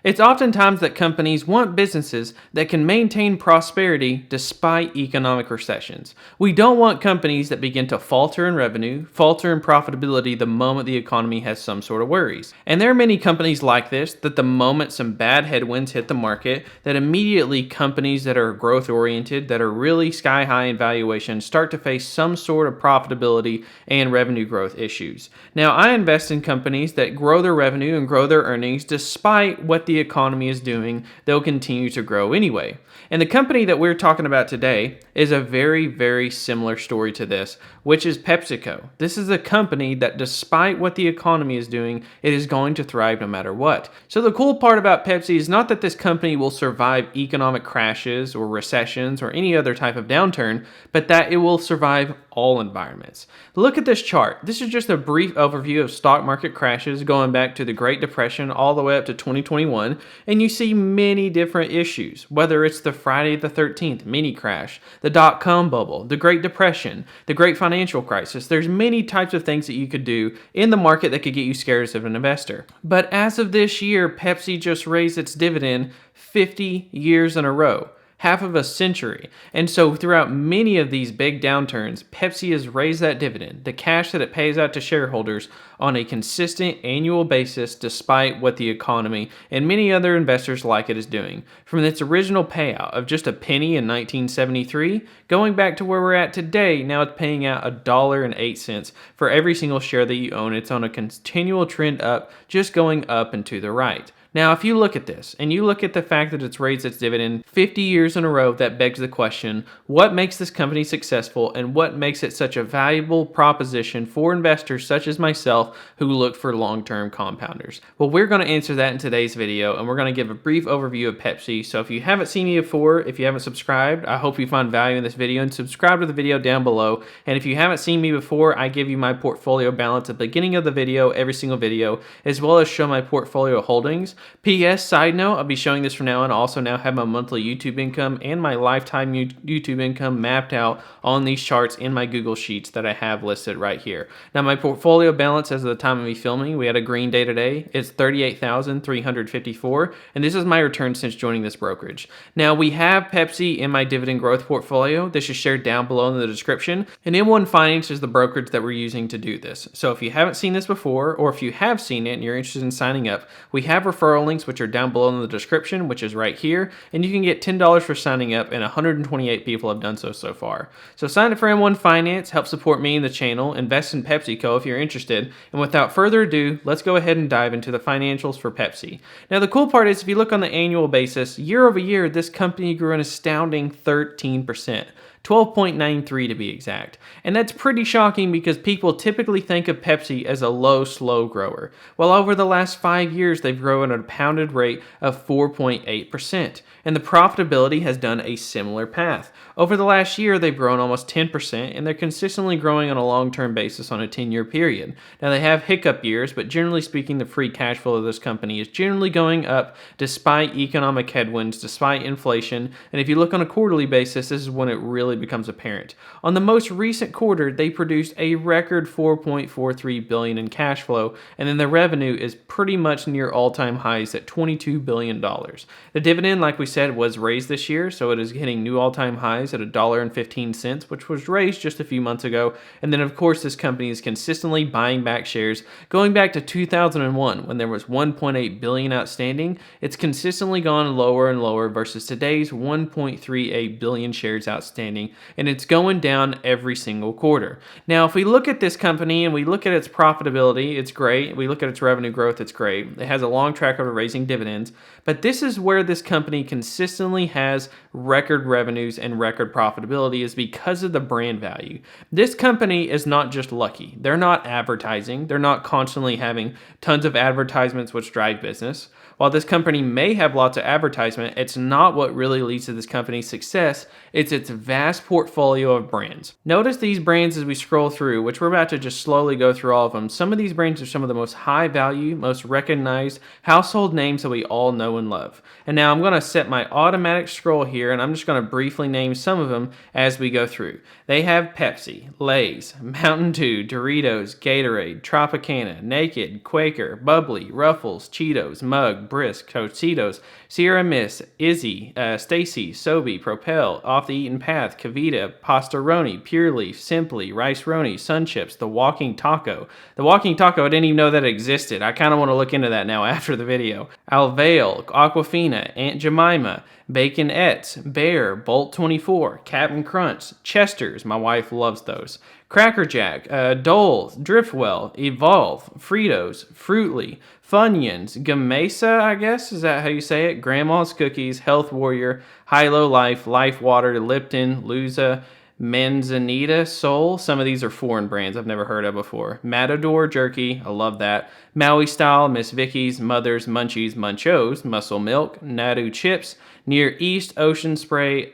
It's oftentimes that companies want businesses that can maintain prosperity despite economic recessions. We don't want companies that begin to falter in revenue, falter in profitability the moment the economy has some sort of worries. And there are many companies like this that the moment some bad headwinds hit the market, that immediately companies that are growth oriented, that are really sky high in valuation, start to face some sort of profitability and revenue growth issues. Now, I invest in companies that grow their revenue and grow their earnings despite what the economy is doing. They'll continue to grow anyway. And the company that we're talking about today is a very, very similar story to this, which is PepsiCo. This is a company that, despite what the economy is doing, it is going to thrive no matter what. So the cool part about Pepsi is not that this company will survive economic crashes or recessions or any other type of downturn, but that it will survive all environments. Look at this chart. This is just a brief overview of stock market crashes going back to the Great Depression all the way up to 2021, and you see many different issues, whether it's the Friday the 13th mini crash, the dot-com bubble, the Great Depression, the Great Financial Crisis. There's many types of things that you could do in the market that could get you scared as an investor. But as of this year, Pepsi just raised its dividend 50 years in a row. Half of a century. And so throughout many of these big downturns, Pepsi has raised that dividend, the cash that it pays out to shareholders, on a consistent annual basis despite what the economy and many other investors like it is doing. From its original payout of just a penny in 1973, going back to where we're at today, now it's paying out $1.08 for every single share that you own. It's on a continual trend up, just going up and to the right. Now, if you look at this, and you look at the fact that it's raised its dividend 50 years in a row, that begs the question, what makes this company successful and what makes it such a valuable proposition for investors such as myself who look for long-term compounders? Well, we're going to answer that in today's video, and we're going to give a brief overview of Pepsi. So if you haven't seen me before, if you haven't subscribed, I hope you find value in this video, and subscribe to the video down below. And if you haven't seen me before, I give you my portfolio balance at the beginning of the video, every single video, as well as show my portfolio holdings. P.S. Side note, I'll be showing this from now on. I also now have my monthly YouTube income and my lifetime YouTube income mapped out on these charts in my Google Sheets that I have listed right here. Now, my portfolio balance as of the time of me filming, we had a green day today. It's 38,354, and this is my return since joining this brokerage. Now, we have Pepsi in my dividend growth portfolio. This is shared down below in the description, and M1 Finance is the brokerage that we're using to do this. So if you haven't seen this before, or if you have seen it and you're interested in signing up, we have referral links which are down below in the description, which is right here, and you can get $10 for signing up, and 128 people have done so far. So sign up for M1 Finance, help support me and the channel, invest in PepsiCo if you're interested, and without further ado, let's go ahead and dive into the financials for Pepsi. Now, the cool part is if you look on the annual basis, year over year, this company grew an astounding 13%. 12.93 to be exact. And that's pretty shocking because people typically think of Pepsi as a low, slow grower. Well, over the last 5 years, they've grown at a pounded rate of 4.8%. And the profitability has done a similar path. Over the last year, they've grown almost 10%, and they're consistently growing on a long-term basis on a 10-year period. Now, they have hiccup years, but generally speaking, the free cash flow of this company is generally going up despite economic headwinds, despite inflation. And if you look on a quarterly basis, this is when it really becomes apparent. On the most recent quarter, they produced a record $4.43 billion in cash flow, and then the revenue is pretty much near all-time highs at $22 billion. The dividend, like we said, was raised this year, so it is hitting new all-time highs at $1.15, which was raised just a few months ago. And then, of course, this company is consistently buying back shares. Going back to 2001, when there was $1.8 billion outstanding, it's consistently gone lower and lower versus today's 1.38 billion shares outstanding, and it's going down every single quarter. Now, if we look at this company and we look at its profitability, it's great. We look at its revenue growth, it's great. It has a long track record of raising dividends, but this is where this company consistently has record revenues and record profitability, is because of the brand value. This company is not just lucky. They're not advertising. They're not constantly having tons of advertisements which drive business. While this company may have lots of advertisement, it's not what really leads to this company's success. It's its vast portfolio of brands. Notice these brands as we scroll through, which we're about to just slowly go through all of them. Some of these brands are some of the most high value, most recognized household names that we all know and love. And now I'm going to set my automatic scroll here, and I'm just going to briefly name some of them as we go through. They have Pepsi, Lay's, Mountain Dew, Doritos, Gatorade, Tropicana, Naked, Quaker, Bubbly, Ruffles, Cheetos, Mug, Bug, Brisk, Tostitos, Sierra Mist, Izzy, Stacy, Sobe, Propel, Off the Eaten Path, Kavita, Pastaroni, Pure Leaf, Simply, Rice Roni, Sun Chips, The Walking Taco. The Walking Taco, I didn't even know that existed. I kind of want to look into that now after the video. Alvale, Aquafina, Aunt Jemima, Baconettes, Bear, Bolt 24, Captain Crunch, Chester's, my wife loves those, Cracker Jack, Dole, Driftwell, Evolve, Fritos, Fruitly, Funyuns, Gamesa, I guess, is that how you say it? Grandma's Cookies, Health Warrior, High-Low Life, Life Water, Lipton, Luza, Manzanita, Soul. Some of these are foreign brands I've never heard of before. Matador Jerky, I love that. Maui Style, Miss Vicky's, Mother's, Munchies, Munchos, Muscle Milk, Nadu Chips, Near East, Ocean Spray,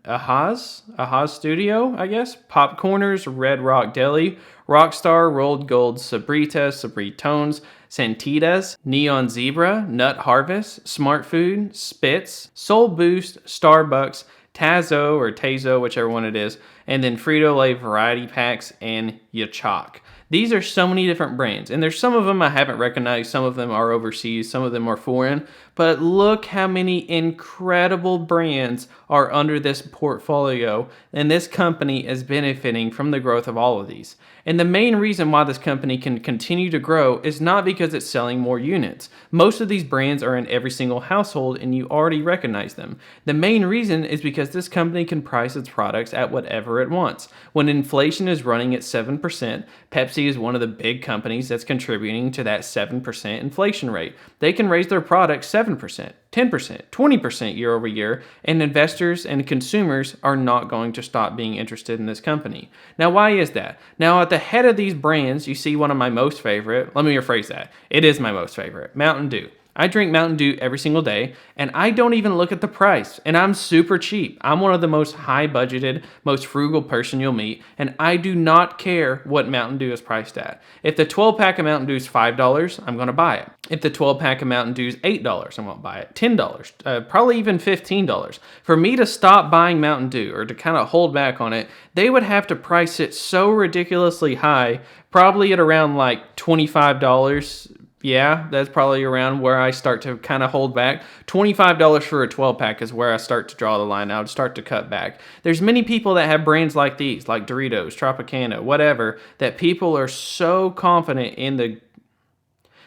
Ahaz Studio, I guess. Popcorners, Red Rock Deli, Rockstar, Rolled Gold, Sabritas, Sabritones, Santitas, Neon Zebra, Nut Harvest, Smart Food, Spitz, Soul Boost, Starbucks, Tazo or Tazo, whichever one it is, and then Frito-Lay variety packs and Yachok. These are so many different brands, and there's some of them I haven't recognized, some of them are overseas, some of them are foreign, but look how many incredible brands are under this portfolio, and this company is benefiting from the growth of all of these. And the main reason why this company can continue to grow is not because it's selling more units. Most of these brands are in every single household and you already recognize them. The main reason is because this company can price its products at whatever it wants. When inflation is running at 7%, Pepsi is one of the big companies that's contributing to that 7% inflation rate. They can raise their products 7%, 10%, 20% year over year, and investors and consumers are not going to stop being interested in this company. Now, why is that? Now, at the head of these brands, you see one of my most favorite. Let me rephrase that. It is my most favorite, Mountain Dew. I drink Mountain Dew every single day, and I don't even look at the price, and I'm super cheap. I'm one of the most high-budgeted, most frugal person you'll meet, and I do not care what Mountain Dew is priced at. If the 12-pack of Mountain Dew is $5, I'm going to buy it. If the 12-pack of Mountain Dew is $8, I'm going to buy it. $10, probably even $15. For me to stop buying Mountain Dew, or to kind of hold back on it, they would have to price it so ridiculously high, probably at around like $25. Yeah, that's probably around where I start to kind of hold back. $25 for a 12-pack is where I start to draw the line. I would start to cut back. There's many people that have brands like these, like Doritos, Tropicana, whatever, that people are so confident in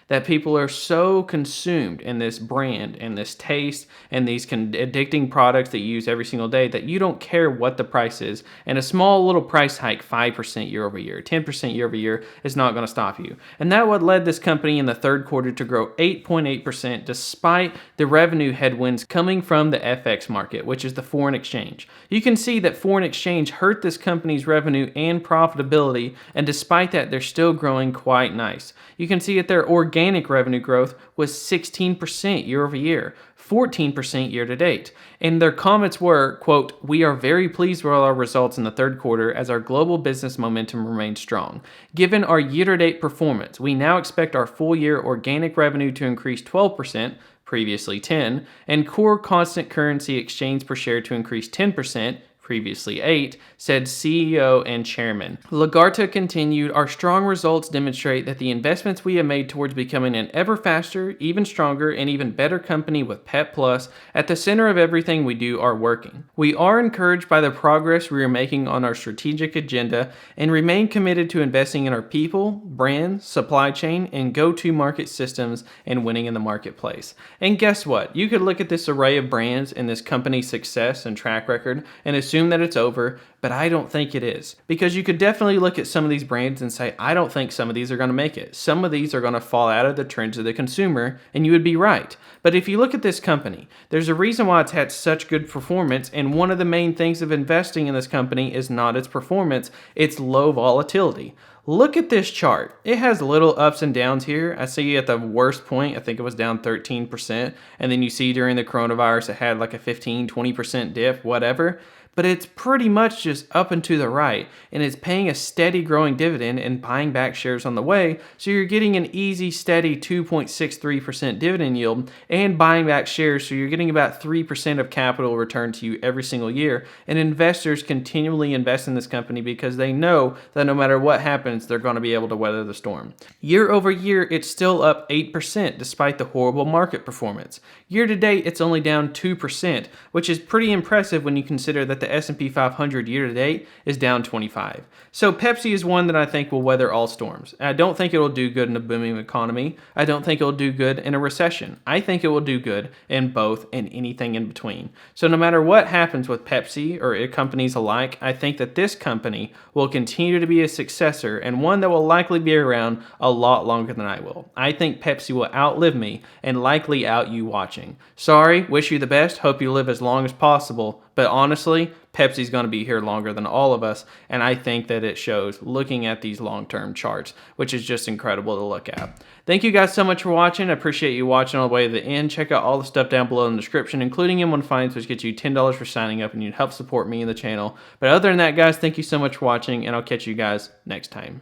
that people are so consumed in this brand and this taste and these addicting products that you use every single day that you don't care what the price is. And a small little price hike, 5% year over year, 10% year over year, is not going to stop you. And that what led this company in the third quarter to grow 8.8% despite the revenue headwinds coming from the FX market, which is the foreign exchange. You can see that foreign exchange hurt this company's revenue and profitability, and despite that, they're still growing quite nice. You can see that their organic revenue growth was 16% year over year, 14% year to date. And their comments were, quote, "We are very pleased with our results in the third quarter as our global business momentum remains strong. Given our year-to-date performance, we now expect our full-year organic revenue to increase 12%, previously 10%, and core constant currency exchange per share to increase 10%, previously 8%, said CEO and chairman. Lagarta continued, "Our strong results demonstrate that the investments we have made towards becoming an ever faster, even stronger, and even better company with Pep Plus at the center of everything we do are working. We are encouraged by the progress we are making on our strategic agenda and remain committed to investing in our people, brands, supply chain, and go-to-market systems and winning in the marketplace." And guess what? You could look at this array of brands and this company's success and track record and assume that it's over, but I don't think it is. Because you could definitely look at some of these brands and say, I don't think some of these are going to make it. Some of these are going to fall out of the trends of the consumer, and you would be right. But if you look at this company, there's a reason why it's had such good performance, and one of the main things of investing in this company is not its performance, it's low volatility. Look at this chart. It has little ups and downs here. I see at the worst point, I think it was down 13%. And then you see during the coronavirus, it had like a 15, 20% dip, whatever. but it's pretty much just up and to the right, and it's paying a steady growing dividend and buying back shares on the way, so you're getting an easy steady 2.63% dividend yield and buying back shares, so you're getting about 3% of capital returned to you every single year, and investors continually invest in this company because they know that no matter what happens, they're going to be able to weather the storm. Year over year, it's still up 8% despite the horrible market performance. Year to date, it's only down 2%, which is pretty impressive when you consider that the S&P 500 year to date is down 25. So Pepsi is one that I think will weather all storms. I don't think it'll do good in a booming economy. I don't think it'll do good in a recession. I think it will do good in both and anything in between. So no matter what happens with Pepsi or companies alike, I think that this company will continue to be a successor and one that will likely be around a lot longer than I will. I think Pepsi will outlive me and likely out you watching. Sorry, wish you the best, hope you live as long as possible, but honestly, Pepsi's going to be here longer than all of us, and I think that it shows looking at these long-term charts, which is just incredible to look at. Thank you guys so much for watching. I appreciate you watching all the way to the end. Check out all the stuff down below in the description, including M1 Finance, which gets you $10 for signing up, and you'd help support me and the channel. But other than that, guys, thank you so much for watching, and I'll catch you guys next time.